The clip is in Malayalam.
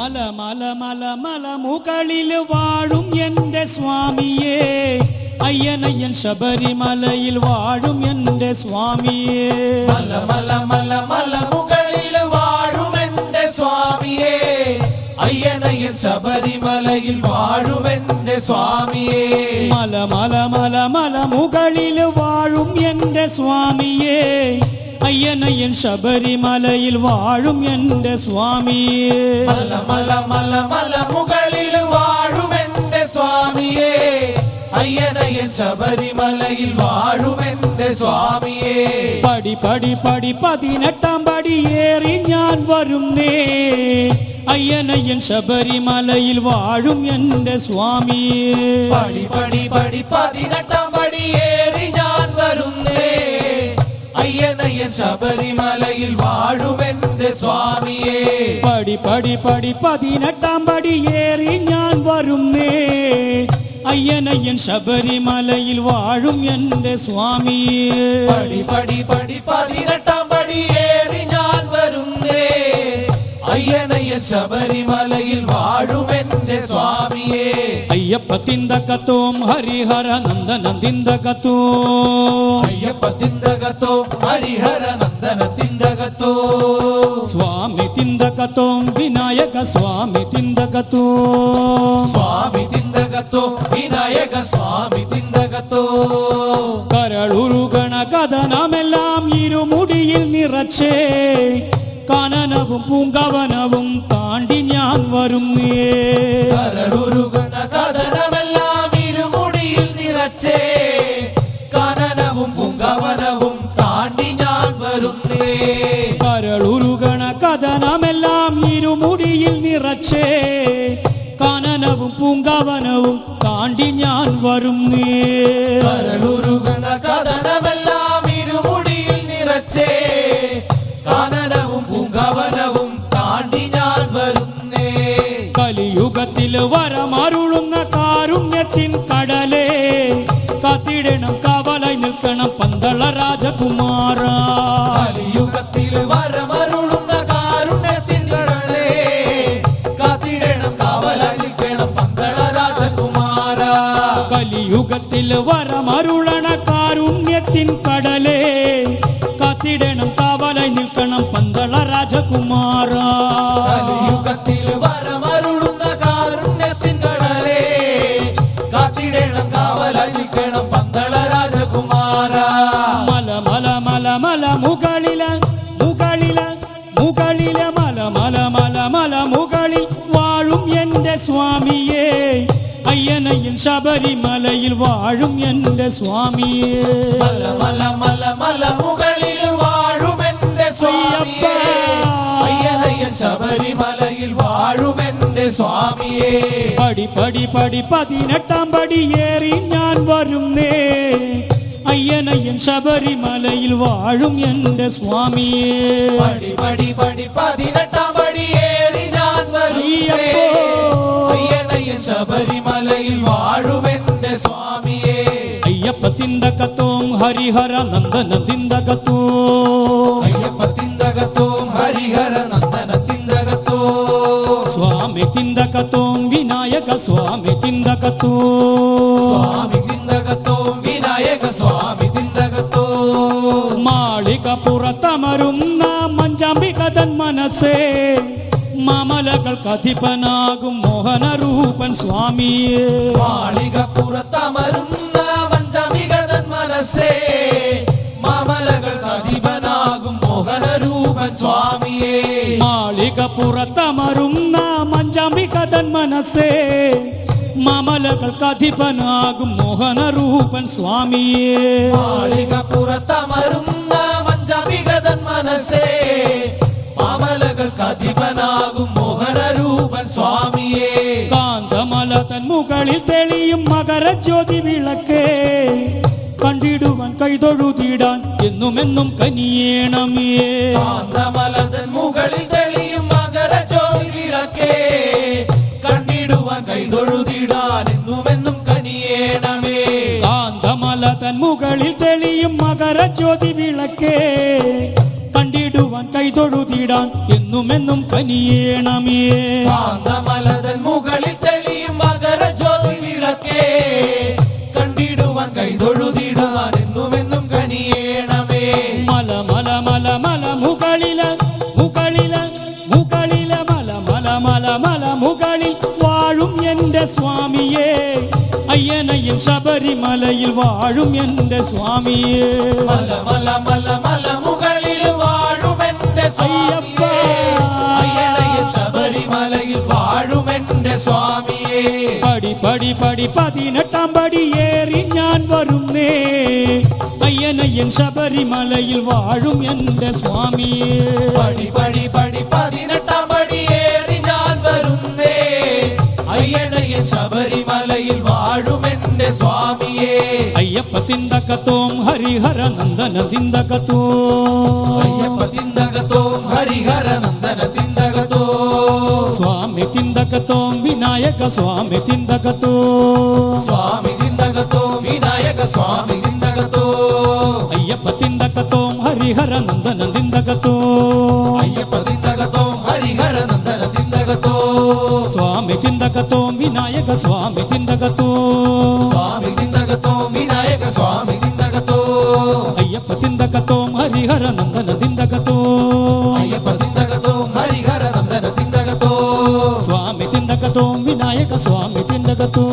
മല മല മല മല മുകളിൽ വാഴും എൻ്റെ സ്വാമിയേ അയ്യനയ്യൻ ശബരിമലയിൽ വാഴും എൻ്റെ സ്വാമിയേ മല മല മല മല മുകളിൽ വാഴും എൻ്റെ സ്വാമിയേ അയ്യനയ്യൻ ശബരിമലയിൽ വാഴും എൻ്റെ സ്വാമിയേ മല മല മല മല മുകളിൽ വാഴും എൻ്റെ സ്വാമിയേ അയ്യനയ്യൻ ശബരിമലയിൽ വാഴും എൻ്റെ സ്വാമിയേ മല മല മല മല മുകളിൽ വാഴും എൻ്റെ സ്വാമിയേ അയ്യനയ്യൻ ശബരിമലയിൽ വാഴും എൻ്റെ സ്വാമിയേ പടി പടി പടി 18-ാം പടിയേറി ഞാൻ വരുന്നേ അയ്യനയ്യൻ ശബരിമലയിൽ വാഴും എൻ്റെ സ്വാമിയേ പടി പടി പടി 18-ാം പടിയേറി ഞാൻ വരുന്നേ അയ്യനയ്യൻ ശബരിമലയിൽ വാഴും എൻ്റെ സ്വാമിയേ പടി പടി പടി 18-ാം പടിയേറി ഞാൻ വരുന്നേ അയ്യനയ്യൻ ശബരിമലയിൽ വാഴും എൻ്റെ സ്വാമിയേ പടി പടി പടി 18-ാം പടിയേറി ഞാൻ വരുന്നേ അയ്യനയ്യൻ ശബരിമലയിൽ വാഴും എൻ്റെ സ്വാമിയേ അയ്യപ്പ തിന്തകത്തോം ഹരിഹര നന്ദന തിന്തകത്തോം അയ്യപ്പ തിന്തകത്തോ ഹരിഹര നന്ദന തിന്തകത്തോ സ്വാമി തിന്തകത്തോം വിനായക സ്വാമി തിന്തകത്തോം സ്വാമി തിന്തകത്തോ വിനായക സ്വാമി തിന്തകത്തോ കരളുരുകണ കഥനമെല്ലാം ഇരുമുടിയിൽ നിറച്ചേ കാനനവും പൂങ്കവനവും താണ്ടി ഞാൻ വരുന്നേ കരളുരുകണ കഥനമെല്ലാം ഇരുമുടിയിൽ നിറച്ചേ കാനനവും പൂങ്കവനവും താണ്ടി ഞാൻ വരുന്നേ കരളുരുകണ കഥനമെല്ലാം ഇരുമുടിയിൽ നിറച്ചേ കാനനവും പൂങ്കവനവും താണ്ടി ഞാൻ വരുന്നേ കരളുരുകണ കഥനമെല്ലാം ഇരുമുടിയിൽ നിറച്ചേ കാനനവും പൂങ്കവനവും താണ്ടി ഞാൻ വരുന്നേ കലിയുഗത്തിൽ വരമരുളുന്ന കാരുണ്യത്തിൻ കടലേ കാത്തിടണം കാവലായി നിൽക്കണം പന്തള രാജകുമാര കലിയുഗത്തിൽ വരമരുളുന്ന കാരുണ്യത്തിൻ കടലേ കാത്തിടണം കാവലായി നിൽക്കണം പന്തള രാജകുമാര കലിയുഗത്തിൽ വരമരുളണ കാരുണ്യത്തിൻ കടലേ കാത്തിടണം കാവലായി നിൽക്കണം പന്തള രാജകുമാര കലിയുഗത്തിൽ വരമരുളുന്ന കാരുണ്യത്തിൻ കടലേ കാത്തിടണം കാവലായി നിൽക്കണം പന്തള രാജകുമാര മല മല മല മല മുകളില മുകളില മുകളില മല മല മല മല മുകളിൽ വാഴും എൻ്റെ സ്വാമിയേ അയ്യനയ്യൻ ശബരിമലയിൽ വാഴും എൻ്റെ സ്വാമിയേ മല മല മല മല മുകളിൽ വാഴും എൻ്റെ സ്വാമിയേ അയ്യനയ്യൻ ശബരിമലയിൽ വാഴും എൻ്റെ സ്വാമിയേ പടി പടി പടി 18-ാം പടിയേറി ഞാൻ വരുന്നേ അയ്യനയ്യൻ ശബരിമലയിൽ വാഴും എൻ്റെ സ്വാമിയേ പടി പടി പടി 18-ാം പടിയേറി ഞാൻ വരുന്നേ അയ്യനയ്യൻ ശബരിമലയിൽ വാഴും എൻ്റെ സ്വാമിയേ അയ്യപ്പ തിന്തകത്തോം ഹരിഹര നന്ദന തിന്തകത്തോം അയ്യപ്പ തിന്തകത്തോം ഹരിഹര നന്ദന തിന്തകത്തോ സ്വാമി തിന്തകത്തോം വിനായക സ്വാമി തിന്തകത്തോം സ്വാമി തിന്തകത്തോം വിനായക സ്വാമി തിന്തകത്തോ മാളിക പുറത്തമരുന്ന മഞ്ചാംബികതൻ മനസ്സേ മാമലകൾക്ക് അധിപനാകും മോഹനരൂപൻ സ്വാമിയേ മാളിക പുറത്തമരുന്ന മഞ്ചമികതൻ മനസ്സേ മാമലകൾക്ക് അധിപനാകും മോഹനരൂപൻ സ്വാമിയേ മാളിക പുറത്തമരുന്ന മഞ്ചാംബികതൻ മനസ്സേ മാമലകൾക്ക് അധിപനാകും മോഹനരൂപൻ സ്വാമിയേ മാളിക പുറത്തമരുന്ന മഞ്ചമികതൻ മനസ്സേ മാമലകൾക്ക് അധിപനാകും മോഹനരൂപൻ സ്വാമിയേ കാന്തമല തൻ മുകളിൽ തെളിയും മകരജ്യോതി വിളക്കേ കണ്ടിടുവാൻ കൈതൊഴുതിടാൻ എന്നുമെന്നും കനിയേണമേ കാന്തമലതൻ മുകളിൽ തെളിയും മകരജ്യോതി വിളക്കേ കണ്ടിടുവാൻ കൈതൊഴുതിടാൻ എന്നുമെന്നും കനിയേണമേ കാന്തമല തൻ മുകളിൽ തെളിയും മകരജ്യോതി വിളക്കേ കണ്ടിടുവാൻ കൈ കൈതൊഴുതിടാൻ എന്നുമെന്നും കനിയേണമേ. കാന്തമലതൻ മുകളിൽ തെളിയും മകരജ്യോതി വിളക്കേ കണ്ടിടുവാൻ കൈതൊഴുതിടാൻ എന്നുമെന്നും കനിയേണമേ. മല മല മല മല മുകളില മുകളില മുകളില മല മല മല മല മുകളിൽ വാഴും എന്റെ സ്വാമിയേ, അയ്യനയിൽ ശബരിമലയിൽ വാഴും എന്റെ സ്വാമിയേ. മല മല മല മല മുകളിൽ വാഴുമെന്റെ സ്വാമിയേ, അയ്യനയിൽ ശബരിമലയിൽ വാഴുമെന്റെ സ്വാമിയേ. പടി പടി പടി 18 പടിയേറി ഞാൻ വരുന്നേ, അയ്യനയ്യൻ ശബരിമലയിൽ വാഴും എന്റെ സ്വാമിയേ. പടി പടി പടി 18 പടിയേറി ഞാൻ വരുന്നേ, അയ്യനയ്യൻ ശബരിമലയിൽ വാഴുമെന്റെ സ്വാമിയേ. അയ്യപ്പ തിന്തകത്തോം ഹരിഹര നന്ദന തിന്തകത്തോ, അയ്യപ്പ തിന്തകത്തോം ഹരിഹര നന്ദന തിന്തകത്തോ, സ്വാമി തിന്തകത്തോം വിനായക സ്വാമി തിന്തകത്തോ, സ്വാമി തിന്തകത്തോ വിനായക സ്വാമി തിന്തകത്തോ, അയ്യപ്പ തിന്തകത്തോം ഹരിഹര നന്ദന തിന്തകത്തോ, അയ്യപ്പ തിന്തകത്തോം ഹരിഹര നന്ദന തിന്തകത്തോ, സ്വാമി തിന്തകത്തോം വിനായക സ്വാമി തിന്തകത്തോ, സ്വാമി തിന്തകത്തോം വിനായക സ്വാമി തിന്തകത്തോ, അയ്യപ്പ തിന്തകത്തോം ഹരിഹര നന്ദന തിന്തകത്തോ, അയ്യപ്പ തിന്തകത്തോം ഹരിഹര നന്ദന തിന്തകത്തോ, സ്വാമി തിന്തകത്തോം വിനായക സ്വാമി തിന്തകത്തോ.